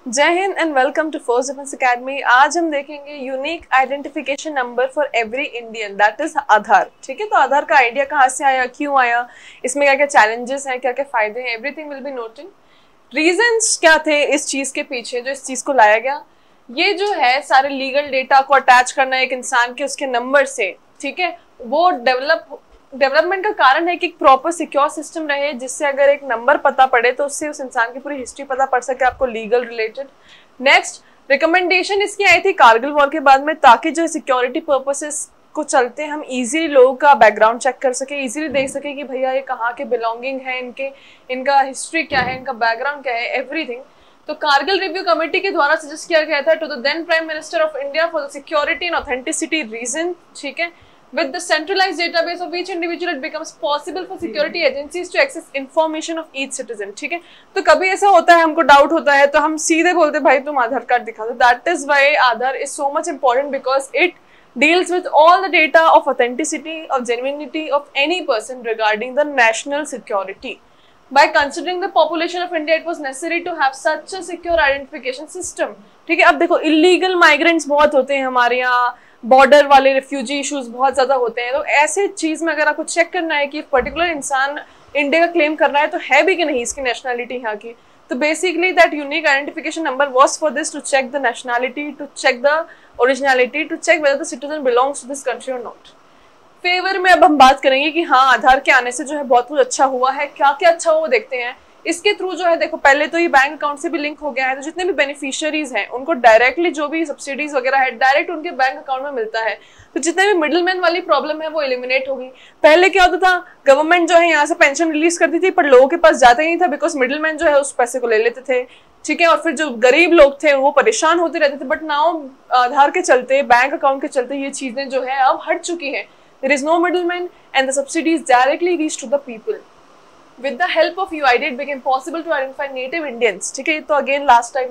जय हिंद and welcome to force defence academy. आज हम देखेंगे unique identification number for every Indian, that is Aadhaar. ठीक है, तो आधार का आइडिया कहाँ से आया, क्यों आया, इसमें क्या क्या चैलेंजेस हैं, क्या क्या फायदे हैं, everything will be noting. Reasons क्या थे इस चीज के पीछे जो इस चीज को लाया गया। ये जो है सारे लीगल डेटा को अटैच करना एक इंसान के उसके नंबर से, ठीक है, वो डेवलपमेंट का कारण है कि एक प्रॉपर सिक्योर सिस्टम रहे, जिससे अगर एक नंबर पता पड़े तो उससे उस इंसान की पूरी हिस्ट्री पता पड़ सके आपको लीगल रिलेटेड। नेक्स्ट रिकमेंडेशन इसकी आई थी कारगिल वॉर के बाद में, ताकि जो सिक्योरिटी पर्पसेस को चलते हम इजीली लोगों का बैकग्राउंड चेक कर सके, इजीली देख सके कि भैया ये कहाँ के बिलोंगिंग है, इनका हिस्ट्री क्या है, इनका बैकग्राउंड क्या है, एवरीथिंग। तो कारगिल रिव्यू कमेटी के द्वारा सजेस्ट किया गया था to the then prime minister of India for the security and authenticity reason. ठीक है, with the centralized database of each individual it becomes possible for security agencies to access information of each citizen। ठीक है, तो कभी ऐसा होता है हमको डाउट होता है तो हम सीधे बोलते भाई तुम आधार कार्ड दिखा दो। That is why Aadhaar is so much important because it deals with all the data of authenticity, of genuinity of any person regarding the national security. By considering the population of India, it was necessary to have such a secure identification system। ठीक है, अब देखो illegal migrants बहुत होते हैं हमारे यहाँ, border वाले रिफ्यूजी इश्यूज बहुत ज्यादा होते हैं, तो ऐसे चीज में अगर आपको चेक करना है कि पर्टिकुलर इंसान इंडिया का क्लेम कर रहा है तो है भी कि नहीं इसकी नेशनलिटी यहाँ की, तो basically that unique identification number was for this, to check the nationality, to check the originality, to check whether the citizen belongs to this country और नॉट। फेवर में अब हम बात करेंगे कि हाँ आधार के आने से जो है बहुत कुछ अच्छा हुआ है, क्या क्या अच्छा हुआ वो देखते हैं। इसके थ्रू जो है देखो पहले तो ये बैंक अकाउंट से भी लिंक हो गया है, तो जितने भी बेनिफिशियरीज हैं उनको डायरेक्टली जो भी सब्सिडीज वगैरह है डायरेक्ट उनके बैंक अकाउंट में मिलता है, तो जितने भी मिडिलमैन वाली प्रॉब्लम है वो एलिमिनेट होगी। पहले क्या होता था, गवर्नमेंट जो है यहाँ से पेंशन रिलीज करती थी पर लोगों के पास जाता ही नहीं था, बिकॉज मिडिलमैन जो है उस पैसे को ले लेते थे। ठीक है, और फिर जो गरीब लोग थे वो परेशान होते रहते थे। बट नाउ आधार के चलते, बैंक अकाउंट के चलते ये चीजें जो है अब हट चुकी है। There is no middleman and the subsidies directly reach to the people. With the help of UID, it became possible to identify native Indians। ठीक है, तो again last time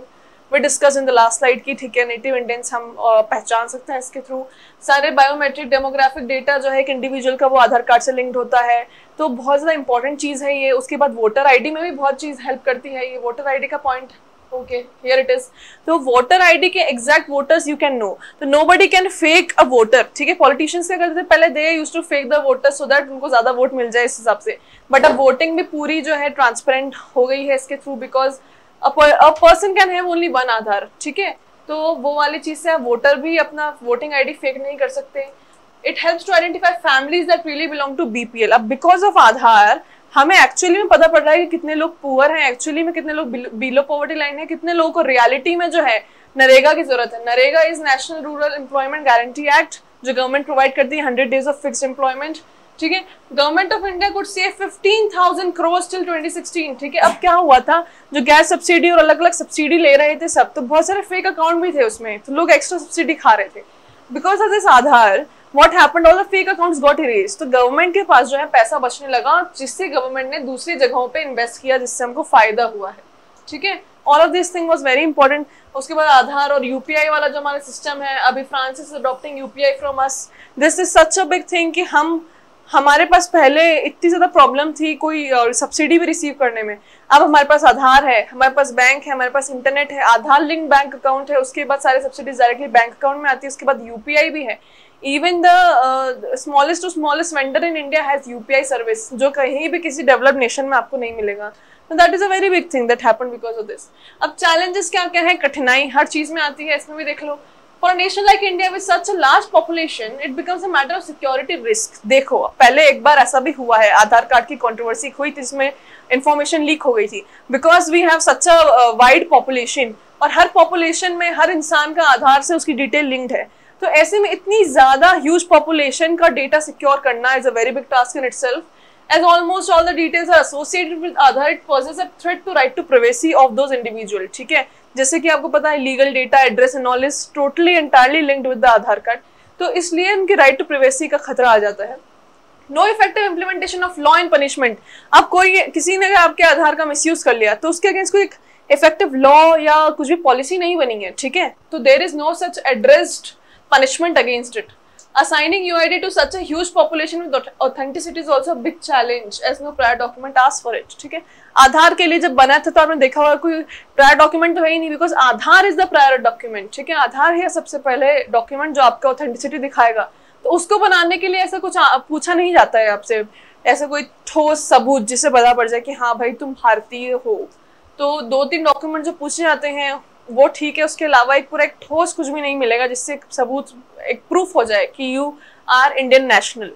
we discussed in the last slide की, ठीक है, native Indians हम पहचान सकते हैं इसके थ्रू। सारे बायोमेट्रिक डेमोग्राफिक डेटा जो है एक इंडिविजुअल का वो आधार कार्ड से लिंक्ड होता है, तो बहुत ज़्यादा इंपॉर्टेंट चीज़ है ये। उसके बाद वोटर आईडी में भी बहुत चीज़ हेल्प करती है ये, वोटर आईडी का point okay here it is. तो वोटर आईडी के exact voters you can know, तो nobody can fake a voter. ठीक है, पॉलिटिशियंस क्या करते थे पहले, they used to fake the voter so that उनको ज्यादा वोट मिल जाए इस हिसाब से। बट अब वोटिंग भी पूरी जो है ट्रांसपेरेंट हो गई है इसके थ्रू, because a person can have only one Aadhaar. ठीक है, तो वो वाली चीज से आप वोटर भी अपना वोटिंग आईडी फेक नहीं कर सकते। It helps to identify families that really belong to BPL. अब बिकॉज ऑफ आधार हमें एक्चुअली में पता पड़ रहा है कि कितने लोग पुअर हैं, एक्चुअली में कितने लोग बिलो पॉवर्टी लाइन है, कितने लोगों को रियलिटी में जो है नरेगा की जरूरत है। NREGA is national rural employment guarantee act, जो गवर्नमेंट प्रोवाइड करती है 100 डेज ऑफ फिक्स्ड एम्प्लॉयमेंट। ठीक है, government of India could save 15,000 crore till 2016। ठीक है, अब क्या हुआ था, जो गैस सब्सिडी और अलग अलग सब्सिडी ले रहे थे सब, तो बहुत सारे फेक अकाउंट भी थे उसमें, तो लोग एक्स्ट्रा सब्सिडी खा रहे थे। Because of this Aadhaar What happened? All the fake accounts got erased। तो गवर्नमेंट के पास जो है पैसा बचने लगा, जिससे गवर्नमेंट ने दूसरी जगहों पे इन्वेस्ट किया, जिससे हमको फायदा हुआ है। ठीक है, all of this thing was very important. उसके बाद आधार और यूपीआई वाला जो हमारा सिस्टम है, अभी France is adopting UPI from us. This is such a big thing कि हमारे पास पहले इतनी ज्यादा प्रॉब्लम थी कोई सब्सिडी भी रिसीव करने में, अब हमारे पास आधार है, हमारे पास बैंक है, हमारे पास इंटरनेट है, आधार लिंक बैंक अकाउंट है, उसके बाद सारे सब्सिडीज डायरेक्टली बैंक अकाउंट में आती है, उसके बाद यूपीआई भी है। Even the smallest to smallest vendor in India has UPI service, जो कहीं भी किसी डेवलप्ड नेशन में आपको नहीं मिलेगा। तो that is a very big thing that happened because of this. अब चैलेंजेस क्या क्या है, कठिनाई हर चीज में आती है, इसमें भी देख लो। For a nation like India with such a large population, it becomes a matter of security risk. देखो पहले एक बार ऐसा भी हुआ है, आधार कार्ड की कंट्रोवर्सी हुई थी, इसमें इंफॉर्मेशन लीक हो गई थी, because we have such a wide population, और हर पॉपुलेशन में हर इंसान का आधार से उसकी डिटेल लिंक्ड है। तो ऐसे में इतनी ज्यादा ह्यूज पॉपुलेशन का डेटा सिक्योर करना is a very big task in itself, as almost all the details are associated with Aadhaar, it poses a threat to right to privacy of those individual। ठीक है, जैसे कि आपको पता है legal data, address and all is totally entirely linked with the Aadhaar card, तो इसलिए उनके राइट टू प्राइवेसी का खतरा आ जाता है। No effective implementation of law and punishment. अब कोई किसी ने आपके आधार का मिसयूज कर लिया तो उसके अगेंस्ट कोई एक इफेक्टिव लॉ या कुछ भी पॉलिसी नहीं बनी है। ठीक है, तो there is no such addressed punishment against it. Assigning UID to such a huge population with authenticity is also a big challenge as no prior document asks for it. ठीक है, आधार के लिए जब बना था तो आपने देखा होगा कोई प्रायर डॉक्यूमेंट तो है ही नहीं, because Aadhaar is the prior document. ठीक है, आधार है सबसे पहले डॉक्यूमेंट जो आपका ऑथेंटिसिटी दिखाएगा. तो उसको बनाने के लिए ऐसा कुछ पूछा नहीं जाता है आपसे, ऐसा कोई ठोस सबूत जिससे पता पड़ जाए कि हाँ भाई तुम भारतीय हो. तो 2-3 डॉक्यूमेंट जो पूछे जाते हैं वो ठीक है, उसके अलावा एक पूरा एक ठोस कुछ भी नहीं मिलेगा जिससे एक सबूत, एक प्रूफ हो जाए कि यू आर इंडियन नेशनल.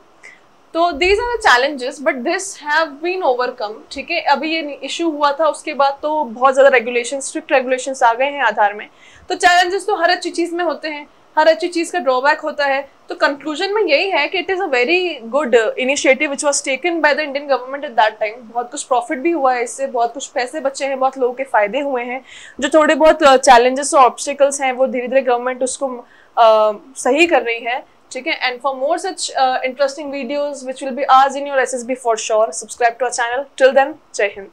तो these are the challenges but this have been overcome. ठीक है, अभी ये इशू हुआ था उसके बाद तो बहुत ज्यादा रेगुलेशन, स्ट्रिक्ट रेगुलेशंस आ गए हैं आधार में. तो चैलेंजेस तो हर अच्छी चीज में होते हैं, हर अच्छी चीज का ड्रॉबैक होता है. तो कंक्लूजन में यही है कि it is a very good initiative which was taken by the Indian government at that time. बहुत कुछ प्रॉफिट भी हुआ है इससे, बहुत कुछ पैसे बचे हैं, बहुत लोगों के फायदे हुए हैं. जो थोड़े बहुत चैलेंजेस और ऑब्स्टिकल्स हैं वो धीरे धीरे गवर्नमेंट उसको सही कर रही है. ठीक है, and for more such interesting videos which will be ours in your SSB for sure, subscribe to our channel. Till then, जय हिंद.